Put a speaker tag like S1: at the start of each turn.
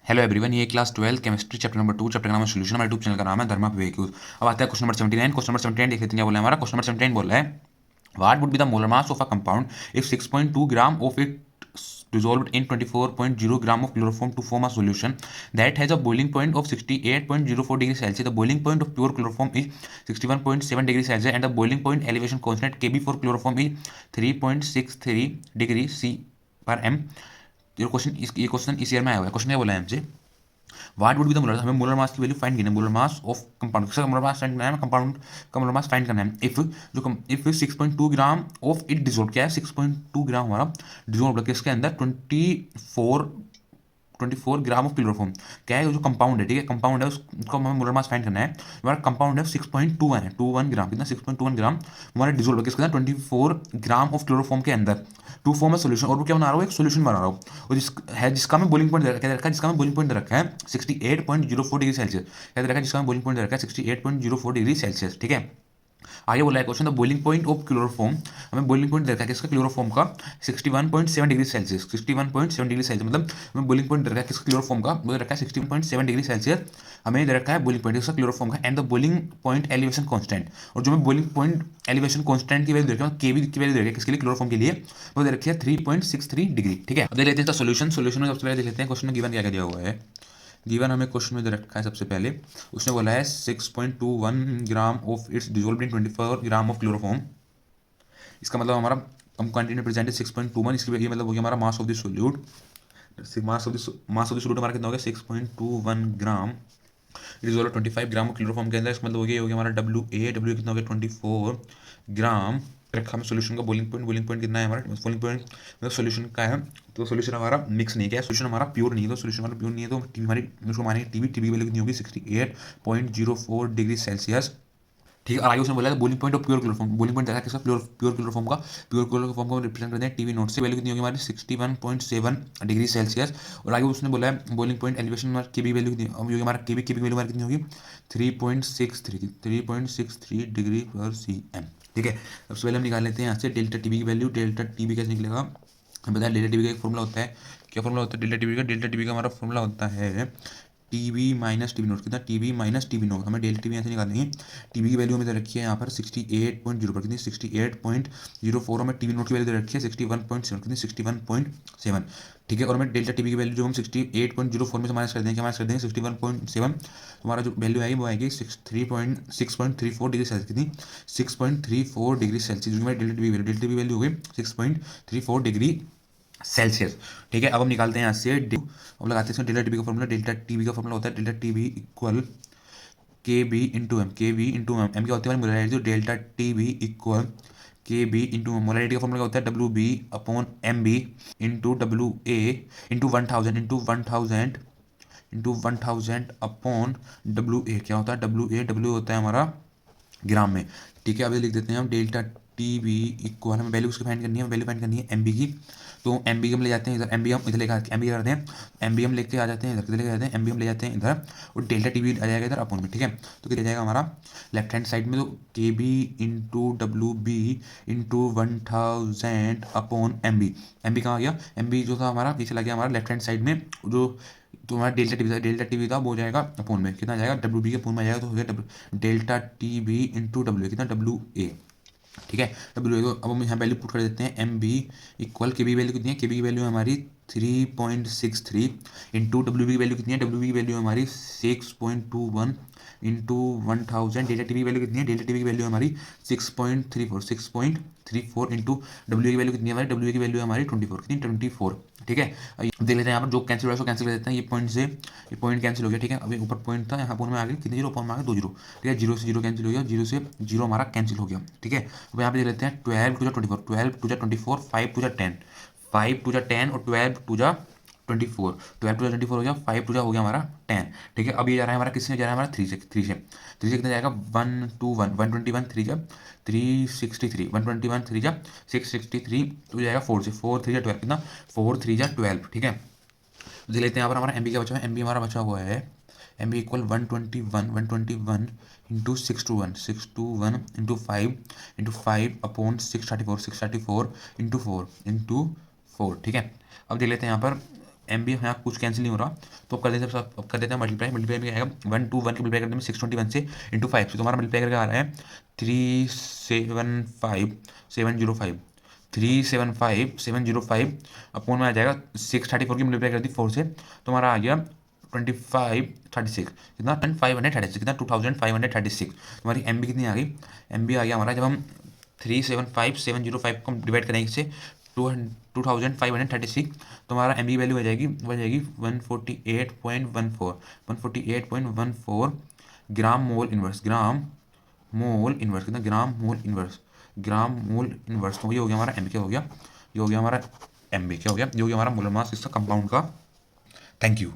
S1: Hello everyone, ये class 12 chemistry chapter number 2 chapter का नाम है सोल्यूशन। हमारे यूट्यूब चैनल का नाम है धर्मा विवेक। अब आता है क्वेश्चन नंबर 79। क्वेश्चन नंबर 79 देख लेते हैं क्या बोला है हमारा। क्वेश्चन नंबर 79 बोल रहा है what would be the molar mass of a compound if 6.2 gram of it dissolved in 24.0 gram of chloroform to form a solution that has a boiling point of 68.04 degrees Celsius. The boiling point of pure chloroform is 61.7 degrees Celsius and the boiling point elevation constant Kb for chloroform is 3.63 degrees C per m। ये question इस year में आया हुआ है। Question क्या बोला है हमसे, what would be the molar, हमें मोलर मास की वैल्यू फाइंड करनी है। मोलर मास ऑफ कंपाउंड, किसका मोलर मास फाइंड करना है, कंपाउंड का मोलर मास फाइंड करना है। If 6.2 gram of it dissolve, क्या है 6.2 ग्राम हमारा डिसॉल्व किसके अंदर 24 ग्राम ऑफ क्लोरोफॉर्म, क्या है जो कंपाउंड है, ठीक है कंपाउंड है, उसको हमें मोलर मास फाइंड करना है। हमारा कंपाउंड है 6.21 ग्राम, कितना 6.21 ग्राम हमारा डिसॉल्व है किसके अंदर 24 ग्राम ऑफ क्लोरोफॉर्म के अंदर टू फॉर्म है सोल्यूशन। और वो क्या बना रहा हूँ, एक सोल्यूशन बना रहा हूँ और जिसका मैं बोलिंग पॉइंट क्या रखा है, जिसका मैं बोलिंग पॉइंट रखा है 68.04 डिग्री सेल्सियस, क्या रखा है जिसका मैं बोलिंग पॉइंट रखा है 68.04 डिग्री सेल्सियस, ठीक है। आगे बोला है question the boiling point of chloroform, हमें बोइलिंग पॉइंट देखा है किसका क्लोरोफॉर्म का 61.7 डिग्री सेल्सियस, 61.7 डिग्री सेल्सियस मतलब हमें बोइलिंग पॉइंट रखा है किसका क्लोरोफॉर्म का, वो रखा है 16.7 डिग्री सेल्सियस हमें दे रखा है बोइलिंग पॉइंट किसका क्लोरोफॉर्म का। And the boiling point elevation constant, और जो मैं बोइलिंग पॉइंट एलिवेशन कांस्टेंट की वैल्यू दे रखा हूं, केवी की वैल्यू दे रखी है किसके लिए, क्लोरोफॉर्म के लिए, वो दे रखी है 3.63 डिग्री, ठीक है। अब देख लेते हैं इसका सोल्यूशन। सोल्यूशन में सबसे पहले देख लेते हैं क्वेश्चन में गिवन क्या क्या दिया हुआ है। गिवन हमें क्वेश्चन में दे रखा है सबसे पहले, उसने बोला है 6.21 gram of its dissolve in 24 gram of chloroform. इसका मतलब हमारा हम क्वांटिटी में प्रेजेंट है 6.21, इसकी ये मतलब हो गया हमारा mass of the solute. Mass of the solute हमारा कितना हो गया 6.21 ग्राम डिजोल्व 25 ग्राम ऑफ क्लोरोफॉर्म के अंदर। इसका मतलब हो गया हमारा डब्ल्यू कितना हो गया 24 ग्राम रखा हमें सोल्यूशन का। बोलिंग पॉइंट कितना है हमारा, बोलिंग पॉइंट मतलब सोल्यूशन का है, तो सोल्यूशन हमारा मिक्स नहीं है, सोल्यूशन हमारा प्योर नहीं है, तो सोल्यूशन हमारा प्योर नहीं है तो हमारी उसको मानेंगे टीबी की वैल्यू कितनी होगी 68.04 डिग्री सेल्सियस, ठीक है। और आगे उसने बोला bowling point of pure chloroform, bowling point देखा किसका प्योर क्लोरोफॉर्म का, प्योर क्लोरोफॉर्म को रिप्रेजेंट करते हैं टीवी नोट से, वैल्यू कितनी होगी हमारी 61.7 डिग्री सेल्सियस। और आगे उसने बोला है बोलिंग पॉइंट एलिवेशन की भी वैल्यू कितनी होगी हमारा, की वैल्यू हमारी कितनी होगी 3.63 डिग्री पर सी एम, ठीक है। सबसे पहले हम निकाल लेते हैं यहाँ से डेल्टा टीबी की वैल्यू। डेल्टा टीबी कैसे निकलेगा, हमें बताया डेल्टा टीबी का एक फॉर्मूला होता है, क्या फॉर्मूला होता है डेल्टा टीबी का हमारा फॉर्मूला होता है टीबी माइनस टीबी नोट, कितना टीबी माइनस टीबी नोट, हमें डेल्टा टीबी ऐसे निकालनी है। टीबी की वैल्यू हमें दे रखी है यहाँ पर 68.0 पर, कितनी 68.04, हमें टीबी नोट की वैल्यू दे रखी है 61.7, कितनी 61.7, ठीक है। और हमें डेल्टा टीबी की वैल्यू जो हम 68.04 में से माइनस कर देंगे, क्या माइनस कर देंगे 61.7, तो हमारा जो वैल्यू आएगी वो आएगी 6.34 डिग्री सेल्सियस, कितनी 6.34 डिग्री सेल्सियस, जो हमारी डेल्टा टीबी वैल्यू हो गई 6.34 डिग्री सेल्सियस, ठीक है। अब हम निकालते हैं यहाँ से अब लगाते हैं इसमें डेल्टा टीबी का फॉर्मूला। डेल्टा टीबी का फॉर्मूला होता है delta TB equal K B into M, K B into M, M क्या होती है हमारी मोलैरिटी, तो delta TB equal K B into M, molarity का फॉर्मूला होता है W B upon M B into W A into 1000 into 1000 upon W A, क्या होता है डब्ल्यू होता है हमारा ग्राम में, ठीक है। अभी लिख देते हैं हम डेल्टा टी बी इक्वल, हमें वैल्यू उसकी फाइंड करनी है, वैल्यू फाइंड करनी है एम बी की, तो एम बी हम ले जाते हैं इधर, एम बी हम इधर लेकर एम बी करते हैं, एम बी हम लेके आ जाते हैं इधर, किधर लेके जाते हैं एम बी हम ले जाते हैं इधर, और डेल्टा टी बी आ जाएगा इधर अपॉन में, ठीक है। तो क्या जाएगा हमारा लेफ्ट हैंड साइड में, तो K B into W B into 1000 upon M B कहाँ आ गया, एम बी जो था हमारा पीछे लग गया हमारा लेफ्ट हैंड साइड में, जो तो हमारा डेल्टा टी बी था वो हो जाएगा अपोन में, कितना जाएगा डब्ल्यू बी के अपोन में आ जाएगा, तो हो गया delta T B into W, कितना डब्ल्यू ए, ठीक है डब्ल्यू ए। तो अब हम यहाँ वैल्यू पुट कर देते हैं M B equal K B value कितनी है, के बी की वैल्यू हमारी 3.63 इंटू डब्ल्यू बी की वैल्यू कितनी है, डब्ल्यू बी की वैल्यू हमारी 6.21 इंटू 1000, डेल्टा टी बी की वैल्यू कितनी है, डेल्टा टी बी की वैल्यू हमारी 6.34 इंटू डब्ल्यू की वैल्यू कितनी है हमारी, डब्ल्यू की वैल्यू हमारी 24, कितनी 24, ठीक है। देख लेते हैं यहाँ पर जो कैंसिल हो रहा है उसको कैंसिल कर देते हैं, ये पॉइंट से ये पॉइंट कैंसिल हो गया, ठीक है। अभी ऊपर पॉइंट था, यहाँ पर में आ गया कितने जीरो, ऊपर में आ गया 2 जीरो, ठीक है। जीरो से जीरो कैंसिल हो गया, जीरो से जीरो हमारा कैंसिल हो गया, ठीक है। अब यहाँ पे देख लेते हैं 12 टू जा 24, 12 टू जा 24, 5 टू जा 10, 5 टू जा 10 और 12 टू जा 24, 12 टू जा 24 हो गया, 5 टू जा हो गया हमारा 10, ठीक है। अब ये जा रहा है हमारा किससे जा रहा है हमारा 3 से कितना जाएगा 121 3 जा 363, 121 3 जा 663, तो जाएगा 4 से, 4 3 जा 12, कितना 4 3 जा 12, ठीक है। देख लेते हैं यहाँ पर हमारा एम बी क्या बचा है, एम बी हमारा बचा हुआ है M B equal 121 into 621 into 5 upon 634 into 4 ठीक है। अब देख लेते हैं यहाँ पर एम बी यहाँ कुछ कैंसिल नहीं हो रहा, तो अब कर देते हैं, अब कर देते हैं मल्टीप्लाई। मल्टीप्लाई में आएगा 1 2 1 के मल्टीप्लाई करने में 621 से इंटू 5 से तुम्हारा मल्टीप्लाई करके आ रहा है 375705, 375705 अपॉन में आ जाएगा 634 की मल्टीप्लाई कर दी 4 से, तुम्हारा आ गया 2536, कितना 536, कितना 2536। तुम्हारी एम बी कितनी आ गई, एम बी आ गया हमारा, जब हम 375705 को डिवाइड करेंगे इससे 2536, तुम्हारा एम बी वैल्यू आ जाएगी, वो जाएगी 148.14, 148.14 ग्राम मोल इनवर्स, ग्राम मोल इनवर्स, कितना ग्राम मोल इनवर्स, ग्राम मोल इनवर्स। तो ये हो गया हमारा एम बी, क्या हो गया, ये हो गया हमारा एम बी, क्या हो गया, ये हो गया हमारा मोलर मास इसका कंपाउंड का। Thank you.